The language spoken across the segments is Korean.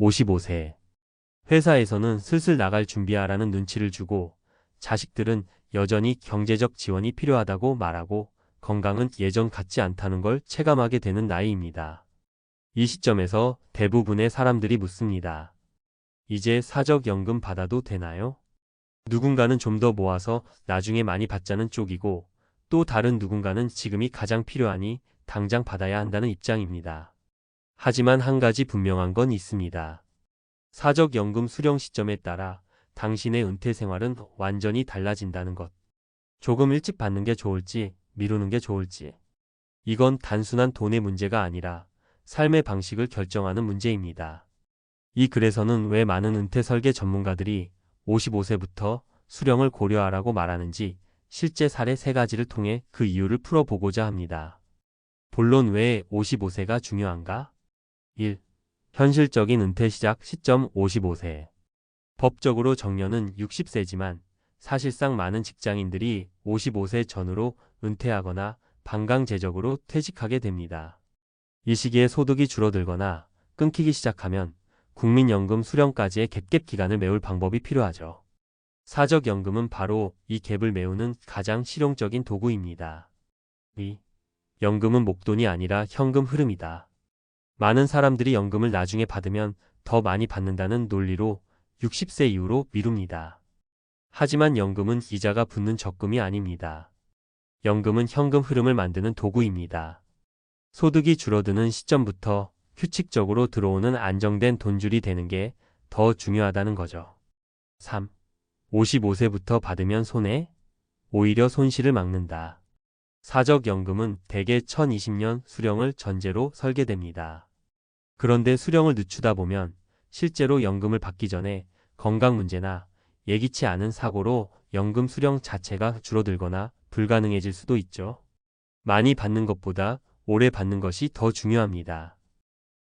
55세. 회사에서는 슬슬 나갈 준비하라는 눈치를 주고 자식들은 여전히 경제적 지원이 필요하다고 말하고 건강은 예전 같지 않다는 걸 체감하게 되는 나이입니다. 이 시점에서 대부분의 사람들이 묻습니다. 이제 사적연금 받아도 되나요? 누군가는 좀 더 모아서 나중에 많이 받자는 쪽이고 또 다른 누군가는 지금이 가장 필요하니 당장 받아야 한다는 입장입니다. 하지만 한 가지 분명한 건 있습니다. 사적연금 수령 시점에 따라 당신의 은퇴 생활은 완전히 달라진다는 것. 조금 일찍 받는 게 좋을지 미루는 게 좋을지. 이건 단순한 돈의 문제가 아니라 삶의 방식을 결정하는 문제입니다. 이 글에서는 왜 많은 은퇴 설계 전문가들이 55세부터 수령을 고려하라고 말하는지 실제 사례 3가지를 통해 그 이유를 풀어보고자 합니다. 본론 왜 55세가 중요한가? 1. 현실적인 은퇴 시작 시점 55세. 법적으로 정년은 60세지만 사실상 많은 직장인들이 55세 전후로 은퇴하거나 반강제적으로 퇴직하게 됩니다. 이 시기에 소득이 줄어들거나 끊기기 시작하면 국민연금 수령까지의 갭 기간을 메울 방법이 필요하죠. 사적연금은 바로 이 갭을 메우는 가장 실용적인 도구입니다. 2. 연금은 목돈이 아니라 현금 흐름이다. 많은 사람들이 연금을 나중에 받으면 더 많이 받는다는 논리로 60세 이후로 미룹니다. 하지만 연금은 이자가 붙는 적금이 아닙니다. 연금은 현금 흐름을 만드는 도구입니다. 소득이 줄어드는 시점부터 규칙적으로 들어오는 안정된 돈줄이 되는 게 더 중요하다는 거죠. 3. 55세부터 받으면 손해? 오히려 손실을 막는다. 사적연금은 대개 1020년 수령을 전제로 설계됩니다. 그런데 수령을 늦추다 보면 실제로 연금을 받기 전에 건강 문제나 예기치 않은 사고로 연금 수령 자체가 줄어들거나 불가능해질 수도 있죠. 많이 받는 것보다 오래 받는 것이 더 중요합니다.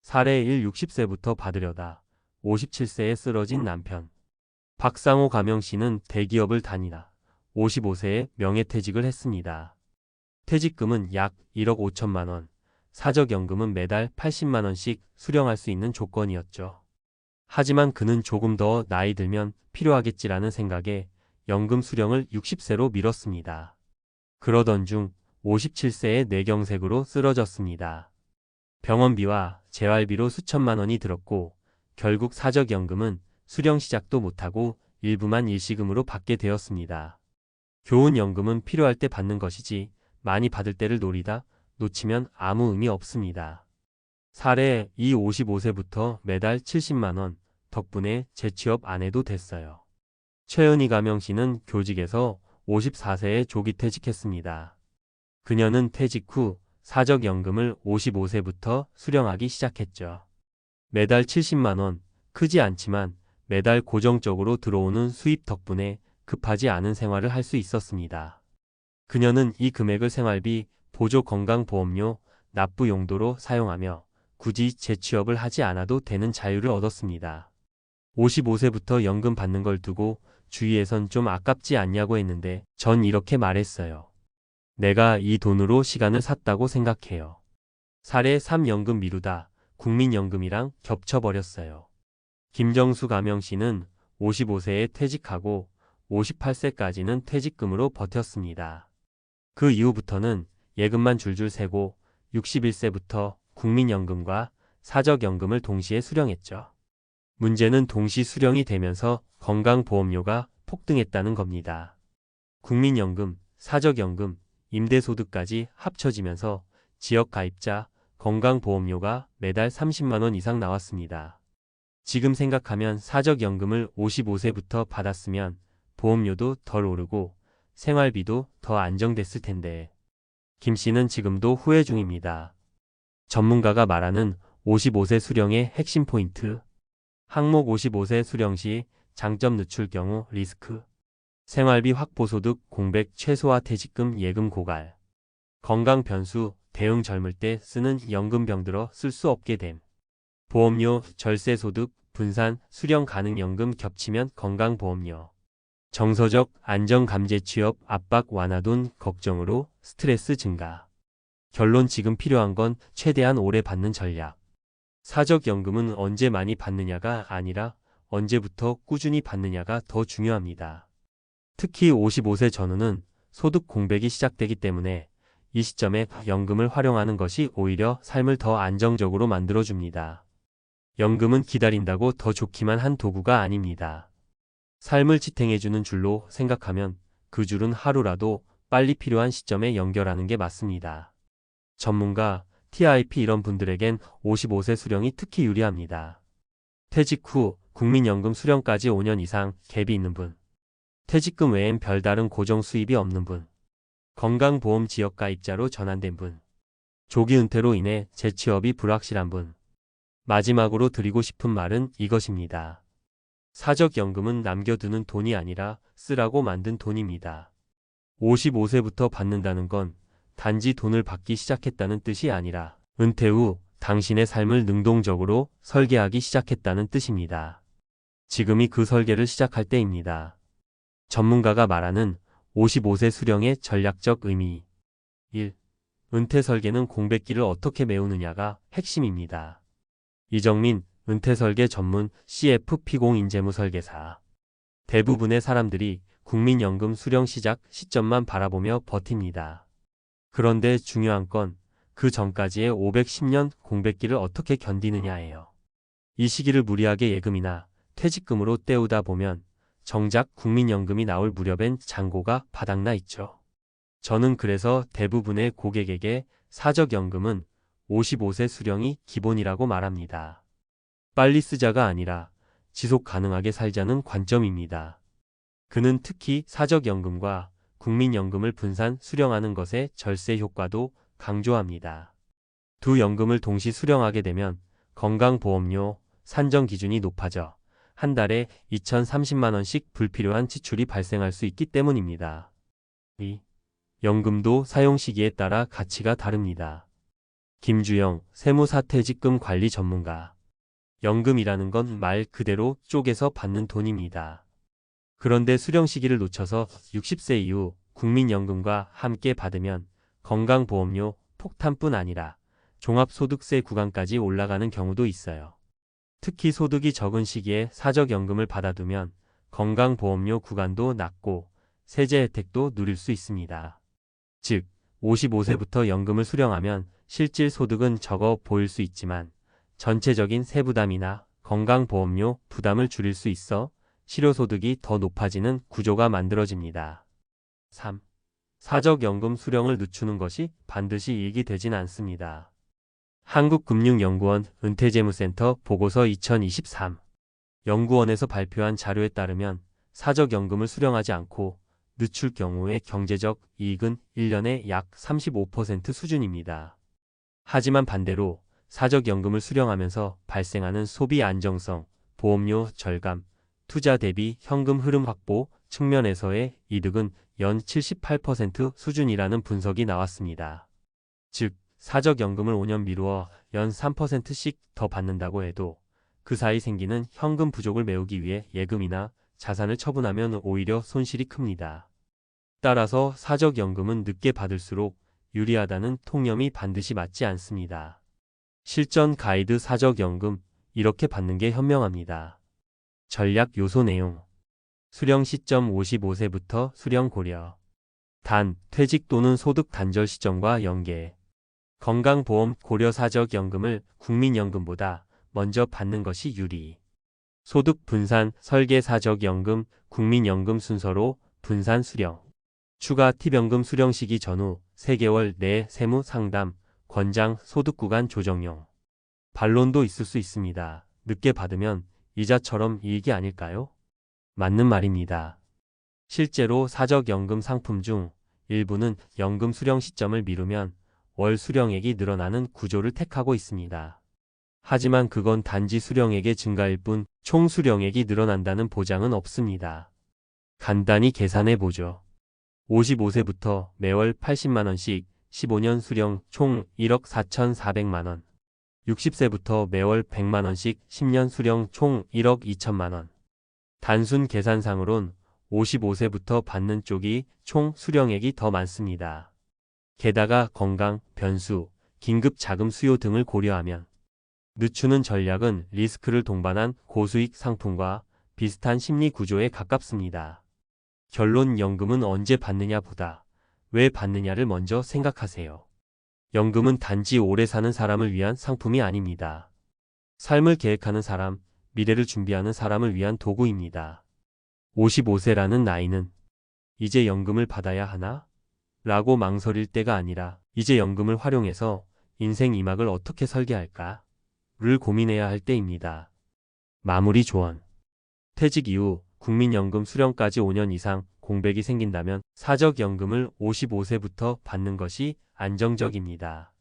사례 1. 60세부터 받으려다 57세에 쓰러진 남편. 박상호 가명씨는 대기업을 다니다 55세에 명예퇴직을 했습니다. 퇴직금은 약 1억 5천만 원, 사적연금은 매달 80만 원씩 수령할 수 있는 조건이었죠. 하지만 그는 조금 더 나이 들면 필요하겠지라는 생각에 연금 수령을 60세로 미뤘습니다. 그러던 중 57세에 뇌경색으로 쓰러졌습니다. 병원비와 재활비로 수천만 원이 들었고 결국 사적연금은 수령 시작도 못하고 일부만 일시금으로 받게 되었습니다. 교훈연금은 필요할 때 받는 것이지 많이 받을 때를 노리다 놓치면 아무 의미 없습니다. 사례 2. 55세부터 매달 70만 원 덕분에 재취업 안 해도 됐어요. 최은희 가명씨는 교직에서 54세에 조기 퇴직했습니다. 그녀는 퇴직 후 사적연금을 55세부터 수령하기 시작했죠. 매달 70만 원, 크지 않지만 매달 고정적으로 들어오는 수입 덕분에 급하지 않은 생활을 할 수 있었습니다. 그녀는 이 금액을 생활비, 보조 건강보험료, 납부 용도로 사용하며 굳이 재취업을 하지 않아도 되는 자유를 얻었습니다. 55세부터 연금 받는 걸 두고 주위에선 좀 아깝지 않냐고 했는데 전 이렇게 말했어요. 내가 이 돈으로 시간을 샀다고 생각해요. 사례 3. 연금 미루다 국민연금이랑 겹쳐버렸어요. 김정수 가명씨는 55세에 퇴직하고 58세까지는 퇴직금으로 버텼습니다. 그 이후부터는 예금만 줄줄 세고 61세부터 국민연금과 사적연금을 동시에 수령했죠. 문제는 동시 수령이 되면서 건강보험료가 폭등했다는 겁니다. 국민연금, 사적연금, 임대소득까지 합쳐지면서 지역가입자, 건강보험료가 매달 30만 원 이상 나왔습니다. 지금 생각하면 사적연금을 55세부터 받았으면 보험료도 덜 오르고 생활비도 더 안정됐을 텐데. 김 씨는 지금도 후회 중입니다. 전문가가 말하는 55세 수령의 핵심 포인트. 항목 55세 수령 시 장점 늦출 경우 리스크. 생활비 확보소득 공백 최소화 퇴직금 예금 고갈. 건강 변수 대응 젊을 때 쓰는 연금 병들어 쓸 수 없게 됨. 보험료 절세 소득 분산 수령 가능 연금 겹치면 건강보험료. 정서적 안정 감재 취업 압박 완화 돈 걱정으로 스트레스 증가. 결론 지금 필요한 건 최대한 오래 받는 전략. 사적연금은 언제 많이 받느냐가 아니라 언제부터 꾸준히 받느냐가 더 중요합니다. 특히 55세 전후는 소득 공백이 시작되기 때문에 이 시점에 연금을 활용하는 것이 오히려 삶을 더 안정적으로 만들어줍니다. 연금은 기다린다고 더 좋기만 한 도구가 아닙니다. 삶을 지탱해주는 줄로 생각하면 그 줄은 하루라도 빨리 필요한 시점에 연결하는 게 맞습니다. 전문가, TIP 이런 분들에겐 55세 수령이 특히 유리합니다. 퇴직 후 국민연금 수령까지 5년 이상 갭이 있는 분, 퇴직금 외엔 별다른 고정 수입이 없는 분, 건강보험 지역 가입자로 전환된 분, 조기 은퇴로 인해 재취업이 불확실한 분. 마지막으로 드리고 싶은 말은 이것입니다. 사적연금은 남겨두는 돈이 아니라 쓰라고 만든 돈입니다. 55세부터 받는다는 건 단지 돈을 받기 시작했다는 뜻이 아니라 은퇴 후 당신의 삶을 능동적으로 설계하기 시작했다는 뜻입니다. 지금이 그 설계를 시작할 때입니다. 전문가가 말하는 55세 수령의 전략적 의미. 1. 은퇴 설계는 공백기를 어떻게 메우느냐가 핵심입니다. 이정민, 은퇴설계 전문 CFP0인재무설계사. 대부분의 사람들이 국민연금 수령 시작 시점만 바라보며 버팁니다. 그런데 중요한 건 그 전까지의 510년 공백기를 어떻게 견디느냐예요. 이 시기를 무리하게 예금이나 퇴직금으로 때우다 보면 정작 국민연금이 나올 무렵엔 잔고가 바닥나 있죠. 저는 그래서 대부분의 고객에게 사적연금은 55세 수령이 기본이라고 말합니다. 빨리 쓰자가 아니라 지속 가능하게 살자는 관점입니다. 그는 특히 사적연금과 국민연금을 분산 수령하는 것의 절세 효과도 강조합니다. 두 연금을 동시 수령하게 되면 건강보험료 산정 기준이 높아져 한 달에 2,030만 원씩 불필요한 지출이 발생할 수 있기 때문입니다. 2. 연금도 사용 시기에 따라 가치가 다릅니다. 김주영, 세무사퇴직금 관리 전문가. 연금이라는 건 말 그대로 쪼개서 받는 돈입니다. 그런데 수령 시기를 놓쳐서 60세 이후 국민연금과 함께 받으면 건강보험료 폭탄뿐 아니라 종합소득세 구간까지 올라가는 경우도 있어요. 특히 소득이 적은 시기에 사적연금을 받아두면 건강보험료 구간도 낮고 세제 혜택도 누릴 수 있습니다. 즉, 55세부터 연금을 수령하면 실질 소득은 적어 보일 수 있지만 전체적인 세부담이나 건강보험료 부담을 줄일 수 있어 실효소득이 더 높아지는 구조가 만들어집니다. 3. 사적연금 수령을 늦추는 것이 반드시 이익이 되진 않습니다. 한국금융연구원 은퇴재무센터 보고서 2023 연구원에서 발표한 자료에 따르면 사적연금을 수령하지 않고 늦출 경우의 경제적 이익은 1년에 약 35% 수준입니다. 하지만 반대로 사적연금을 수령하면서 발생하는 소비 안정성, 보험료 절감, 투자 대비 현금 흐름 확보 측면에서의 이득은 연 78% 수준이라는 분석이 나왔습니다. 즉, 사적연금을 5년 미루어 연 3%씩 더 받는다고 해도 그 사이 생기는 현금 부족을 메우기 위해 예금이나 자산을 처분하면 오히려 손실이 큽니다. 따라서 사적연금은 늦게 받을수록 유리하다는 통념이 반드시 맞지 않습니다. 실전 가이드 사적연금 이렇게 받는 게 현명합니다. 전략 요소 내용. 수령 시점 55세부터 수령 고려. 단, 퇴직 또는 소득 단절 시점과 연계. 건강보험 고려 사적연금을 국민연금보다 먼저 받는 것이 유리. 소득 분산 설계 사적연금 국민연금 순서로 분산 수령. 추가 팁연금 수령 시기 전후 3개월 내 세무 상담, 권장 소득 구간 조정용. 반론도 있을 수 있습니다. 늦게 받으면 이자처럼 이익이 아닐까요? 맞는 말입니다. 실제로 사적연금 상품 중 일부는 연금 수령 시점을 미루면 월 수령액이 늘어나는 구조를 택하고 있습니다. 하지만 그건 단지 수령액의 증가일 뿐 총 수령액이 늘어난다는 보장은 없습니다. 간단히 계산해 보죠. 55세부터 매월 80만 원씩 15년 수령 총 1억 4,400만 원. 60세부터 매월 100만 원씩 10년 수령 총 1억 2천만 원. 단순 계산상으론 55세부터 받는 쪽이 총 수령액이 더 많습니다. 게다가 건강, 변수, 긴급 자금 수요 등을 고려하면 늦추는 전략은 리스크를 동반한 고수익 상품과 비슷한 심리 구조에 가깝습니다. 결론 연금은 언제 받느냐 보다 왜 받느냐를 먼저 생각하세요. 연금은 단지 오래 사는 사람을 위한 상품이 아닙니다. 삶을 계획하는 사람, 미래를 준비하는 사람을 위한 도구입니다. 55세라는 나이는 이제 연금을 받아야 하나? 라고 망설일 때가 아니라 이제 연금을 활용해서 인생 2막을 어떻게 설계할까? 를 고민해야 할 때입니다. 마무리 조언. 퇴직 이후 국민연금 수령까지 5년 이상 공백이 생긴다면 사적연금을 55세부터 받는 것이 안정적입니다.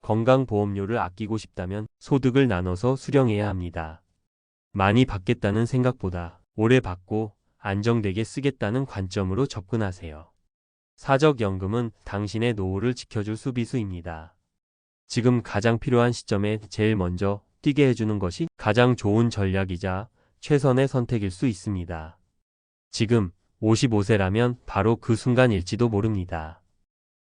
건강보험료를 아끼고 싶다면 소득을 나눠서 수령해야 합니다. 많이 받겠다는 생각보다 오래 받고 안정되게 쓰겠다는 관점으로 접근하세요. 사적연금은 당신의 노후를 지켜줄 수비수입니다. 지금 가장 필요한 시점에 제일 먼저 뛰게 해주는 것이 가장 좋은 전략이자 최선의 선택일 수 있습니다. 지금 55세라면 바로 그 순간일지도 모릅니다.